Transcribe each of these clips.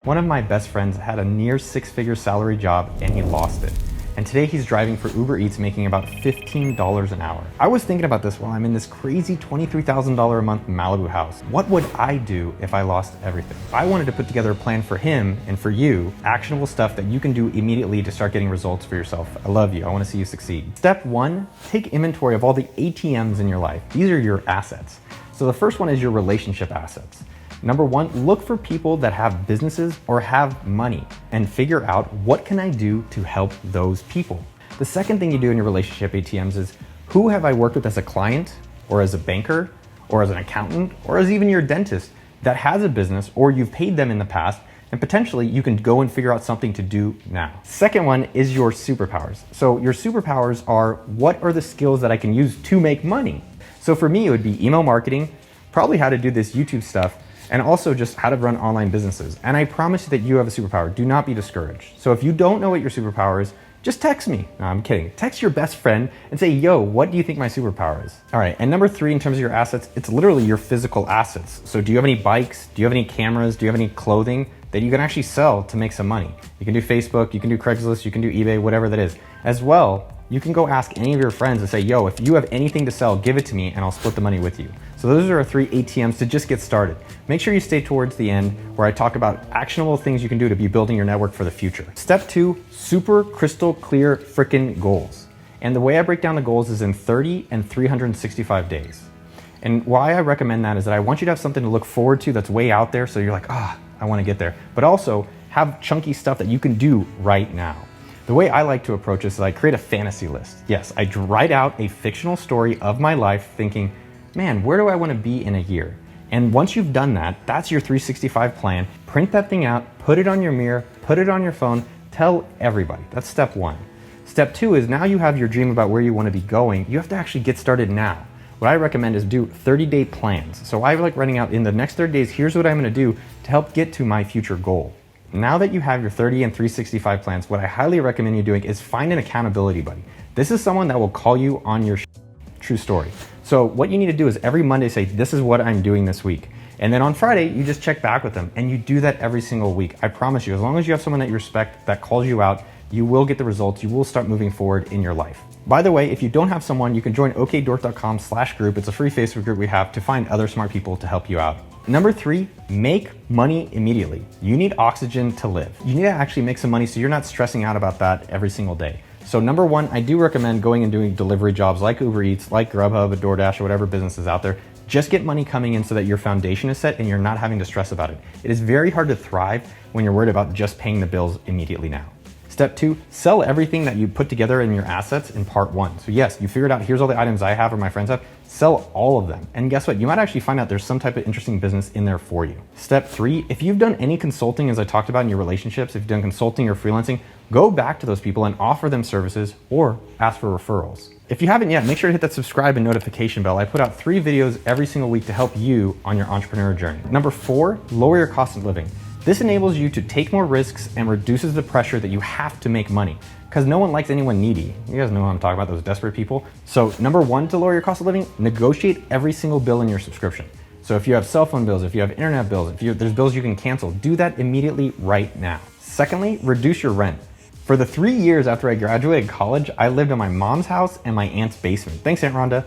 One of my best friends had a near six-figure salary job and he lost it. And today he's driving for Uber Eats making about $15 an hour. I was thinking about this while I'm in this crazy $23,000 a month Malibu house. What would I do if I lost everything? I wanted to put together a plan for him and for you, actionable stuff that you can do immediately to start getting results for yourself. I love you, I wanna see you succeed. Step one, take inventory of all the ATMs in your life. These are your assets. So the first one is your relationship assets. Number one, look for people that have businesses or have money and figure out what can I do to help those people. The second thing you do in your relationship ATMs is who have I worked with as a client or as a banker or as an accountant or as even your dentist that has a business or you've paid them in the past and potentially you can go and figure out something to do now. Second one is your superpowers. So your superpowers are what are the skills that I can use to make money? So for me, it would be email marketing, probably how to do this YouTube stuff, and also just how to run online businesses. And I promise you that you have a superpower. Do not be discouraged. So if you don't know what your superpower is, just text me. No, I'm kidding. Text your best friend and say, yo, what do you think my superpower is? All right, and number three, in terms of your assets, it's literally your physical assets. So do you have any bikes? Do you have any cameras? Do you have any clothing that you can actually sell to make some money? You can do Facebook, you can do Craigslist, you can do eBay, whatever that is. As well, you can go ask any of your friends and say, yo, if you have anything to sell, give it to me and I'll split the money with you. So those are our three ATMs to just get started. Make sure you stay towards the end where I talk about actionable things you can do to be building your network for the future. Step two, super crystal clear frickin' goals. And the way I break down the goals is in 30 and 365 days. And why I recommend that is that I want you to have something to look forward to that's way out there so you're like, I wanna get there. But also have chunky stuff that you can do right now. The way I like to approach this is I create a fantasy list. Yes, I write out a fictional story of my life thinking, man, where do I want to be in a year? And once you've done that, that's your 365 plan. Print that thing out, put it on your mirror, put it on your phone, tell everybody. That's step one. Step two is now you have your dream about where you want to be going. You have to actually get started now. What I recommend is do 30-day plans. So I like writing out in the next 30 days, here's what I'm going to do to help get to my future goal. Now that you have your 30 and 365 plans, what I highly recommend you doing is find an accountability buddy. This is someone that will call you on your true story. So what you need to do is every Monday say, this is what I'm doing this week. And then on Friday, you just check back with them and you do that every single week. I promise you, as long as you have someone that you respect that calls you out, you will get the results. You will start moving forward in your life. By the way, if you don't have someone, you can join okdork.com/group. It's a free Facebook group we have to find other smart people to help you out. Number three, make money immediately. You need oxygen to live. You need to actually make some money so you're not stressing out about that every single day. So number one, I do recommend going and doing delivery jobs like Uber Eats, like Grubhub, or DoorDash, or whatever business is out there. Just get money coming in so that your foundation is set and you're not having to stress about it. It is very hard to thrive when you're worried about just paying the bills immediately now. Step two, sell everything that you put together in your assets in part one. So yes, you figured out here's all the items I have or my friends have, sell all of them. And guess what? You might actually find out there's some type of interesting business in there for you. Step three, if you've done any consulting, as I talked about in your relationships, if you've done consulting or freelancing, go back to those people and offer them services or ask for referrals. If you haven't yet, make sure to hit that subscribe and notification bell. I put out 3 videos every single week to help you on your entrepreneur journey. Number 4, lower your cost of living. This enables you to take more risks and reduces the pressure that you have to make money because no one likes anyone needy. You guys know what I'm talking about, those desperate people. So number 1 to lower your cost of living, negotiate every single bill in your subscription. So if you have cell phone bills, if you have internet bills, there's bills you can cancel, do that immediately right now. Secondly, reduce your rent. For the 3 years after I graduated college, I lived in my mom's house and my aunt's basement. Thanks, Aunt Rhonda.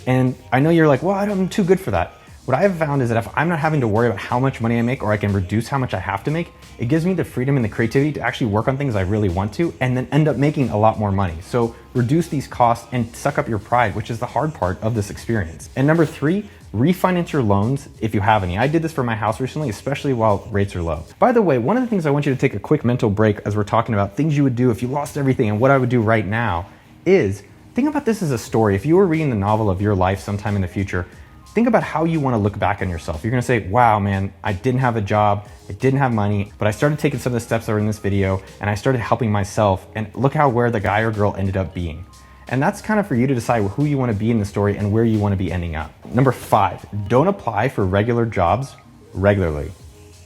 And I know you're like, well, I'm too good for that. What I have found is that if I'm not having to worry about how much money I make or I can reduce how much I have to make, it gives me the freedom and the creativity to actually work on things I really want to and then end up making a lot more money. So reduce these costs and suck up your pride, which is the hard part of this experience. And number 3, refinance your loans if you have any. I did this for my house recently, especially while rates are low. By the way, one of the things I want you to take a quick mental break as we're talking about things you would do if you lost everything and what I would do right now is think about this as a story. If you were reading the novel of your life sometime in the future, think about how you want to look back on yourself. You're going to say, wow, man, I didn't have a job, I didn't have money, but I started taking some of the steps that are in this video and I started helping myself and look where the guy or girl ended up being. And that's kind of for you to decide who you want to be in the story and where you want to be ending up. Number 5, don't apply for regular jobs regularly.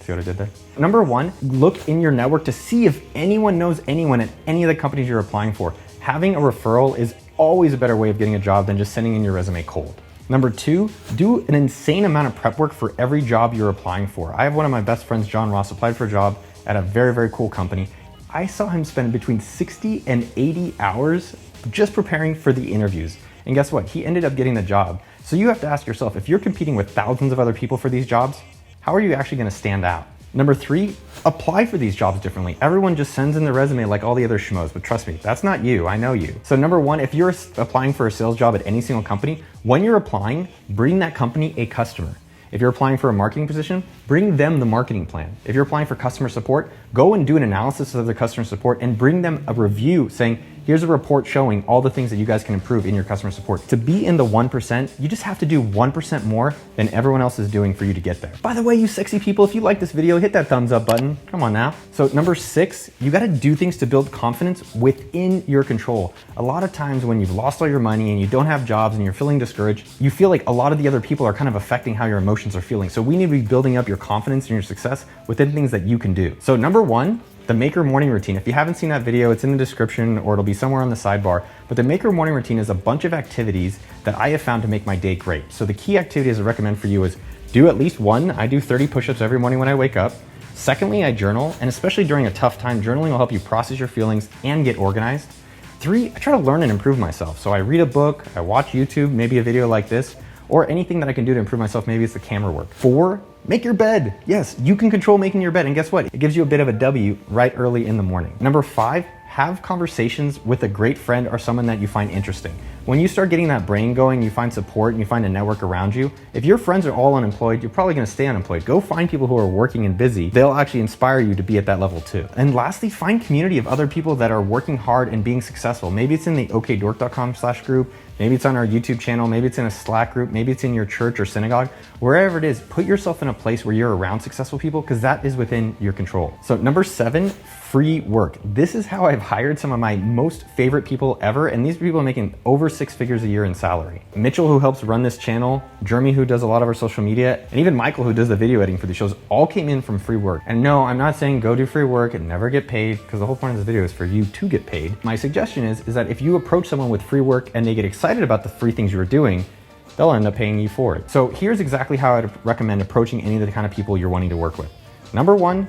See what I did there? Number 1, look in your network to see if anyone knows anyone at any of the companies you're applying for. Having a referral is always a better way of getting a job than just sending in your resume cold. Number 2, do an insane amount of prep work for every job you're applying for. I have one of my best friends, John Ross, applied for a job at a very, very cool company. I saw him spend between 60 and 80 hours just preparing for the interviews. And guess what? He ended up getting the job. So you have to ask yourself, if you're competing with thousands of other people for these jobs, how are you actually gonna stand out? Number 3, apply for these jobs differently. Everyone just sends in their resume like all the other schmoes, but trust me, that's not you, I know you. So number 1, if you're applying for a sales job at any single company, when you're applying, bring that company a customer. If you're applying for a marketing position, bring them the marketing plan. If you're applying for customer support, go and do an analysis of the customer support and bring them a review saying, here's a report showing all the things that you guys can improve in your customer support. To be in the 1%, you just have to do 1% more than everyone else is doing for you to get there. By the way, you sexy people, if you like this video, hit that thumbs up button. Come on now. So number 6, you gotta do things to build confidence within your control. A lot of times when you've lost all your money and you don't have jobs and you're feeling discouraged, you feel like a lot of the other people are kind of affecting how your emotions are feeling. So we need to be building up your confidence and your success within things that you can do. So number 1, the Maker morning routine. If you haven't seen that video, it's in the description or it'll be somewhere on the sidebar. But the Maker morning routine is a bunch of activities that I have found to make my day great. So the key activities I recommend for you is do at least 1. I do 30 push-ups every morning when I wake up. Secondly, I journal, and especially during a tough time, journaling will help you process your feelings and get organized. 3, I try to learn and improve myself. So I read a book, I watch YouTube, maybe a video like this, or anything that I can do to improve myself. Maybe it's the camera work. 4, make your bed. Yes, you can control making your bed. And guess what? It gives you a bit of a W right early in the morning. Number 5, have conversations with a great friend or someone that you find interesting. When you start getting that brain going, you find support and you find a network around you. If your friends are all unemployed, you're probably gonna stay unemployed. Go find people who are working and busy. They'll actually inspire you to be at that level too. And lastly, find community of other people that are working hard and being successful. Maybe it's in the okdork.com/group. Maybe it's on our YouTube channel, maybe it's in a Slack group, maybe it's in your church or synagogue, wherever it is, put yourself in a place where you're around successful people because that is within your control. So number 7, free work. This is how I've hired some of my most favorite people ever, and these people are making over 6 figures a year in salary. Mitchell, who helps run this channel, Jeremy, who does a lot of our social media, and even Michael, who does the video editing for these shows, all came in from free work. And no, I'm not saying go do free work and never get paid, because the whole point of this video is for you to get paid. My suggestion is that if you approach someone with free work and they get excited about the free things you are doing, they'll end up paying you for it. So here's exactly how I'd recommend approaching any of the kind of people you're wanting to work with. Number 1,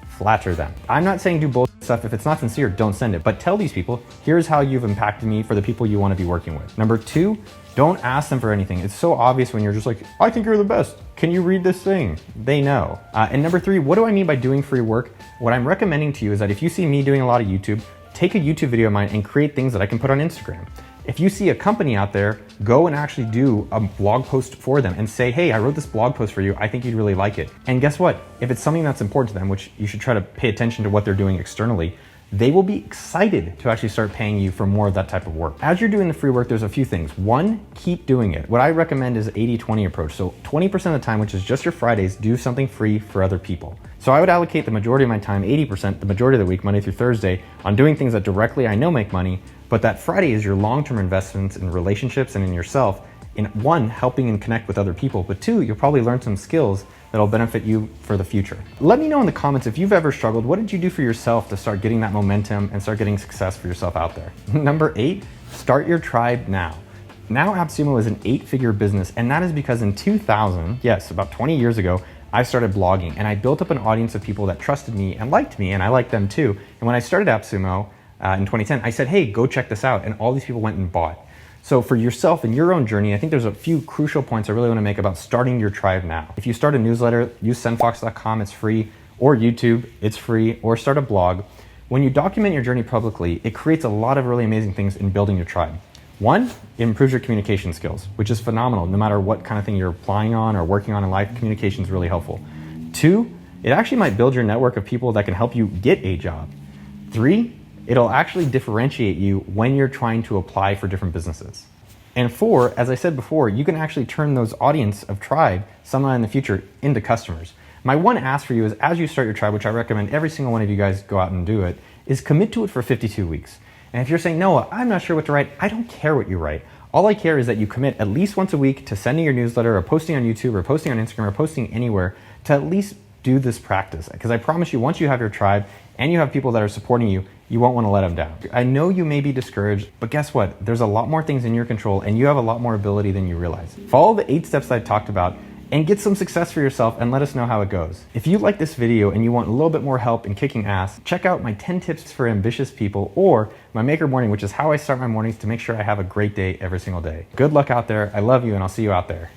flatter them. I'm not saying do bullshit stuff. If it's not sincere, don't send it, but tell these people, here's how you've impacted me for the people you want to be working with. Number 2, don't ask them for anything. It's so obvious when you're just like, I think you're the best. Can you read this thing? They know. And number 3, what do I mean by doing free work? What I'm recommending to you is that if you see me doing a lot of YouTube, take a YouTube video of mine and create things that I can put on Instagram. If you see a company out there, go and actually do a blog post for them and say, hey, I wrote this blog post for you. I think you'd really like it. And guess what? If it's something that's important to them, which you should try to pay attention to what they're doing externally, they will be excited to actually start paying you for more of that type of work. As you're doing the free work, there's a few things. 1, keep doing it. What I recommend is 80-20 approach. So 20% of the time, which is just your Fridays, do something free for other people. So I would allocate the majority of my time, 80%, the majority of the week, Monday through Thursday, on doing things that directly I know make money, but that Friday is your long-term investments in relationships and in yourself, in 1, helping and connect with other people, but 2, you'll probably learn some skills that'll benefit you for the future. Let me know in the comments if you've ever struggled. What did you do for yourself to start getting that momentum and start getting success for yourself out there? Number 8, start your tribe now. Now AppSumo is an 8-figure business, and that is because in 2000, yes, about 20 years ago, I started blogging and I built up an audience of people that trusted me and liked me, and I liked them too. And when I started AppSumo in 2010, I said, hey, go check this out. And all these people went and bought. So for yourself and your own journey, I think there's a few crucial points I really want to make about starting your tribe now. If you start a newsletter, use sendfox.com, it's free, or YouTube, it's free, or start a blog. When you document your journey publicly, it creates a lot of really amazing things in building your tribe. 1, it improves your communication skills, which is phenomenal. No matter what kind of thing you're applying on or working on in life, communication is really helpful. 2, it actually might build your network of people that can help you get a job. 3, it'll actually differentiate you when you're trying to apply for different businesses. And 4, as I said before, you can actually turn those audience of tribe sometime in the future into customers. My one ask for you is, as you start your tribe, which I recommend every single one of you guys go out and do it, is commit to it for 52 weeks. And if you're saying, Noah, I'm not sure what to write, I don't care what you write. All I care is that you commit at least once a week to sending your newsletter or posting on YouTube or posting on Instagram or posting anywhere to at least do this practice. Because I promise you, once you have your tribe and you have people that are supporting you, you won't want to let them down. I know you may be discouraged, but guess what? There's a lot more things in your control and you have a lot more ability than you realize. Follow the 8 steps I talked about and get some success for yourself and let us know how it goes. If you like this video and you want a little bit more help in kicking ass, check out my 10 tips for ambitious people or my Maker Morning, which is how I start my mornings to make sure I have a great day every single day. Good luck out there. I love you and I'll see you out there.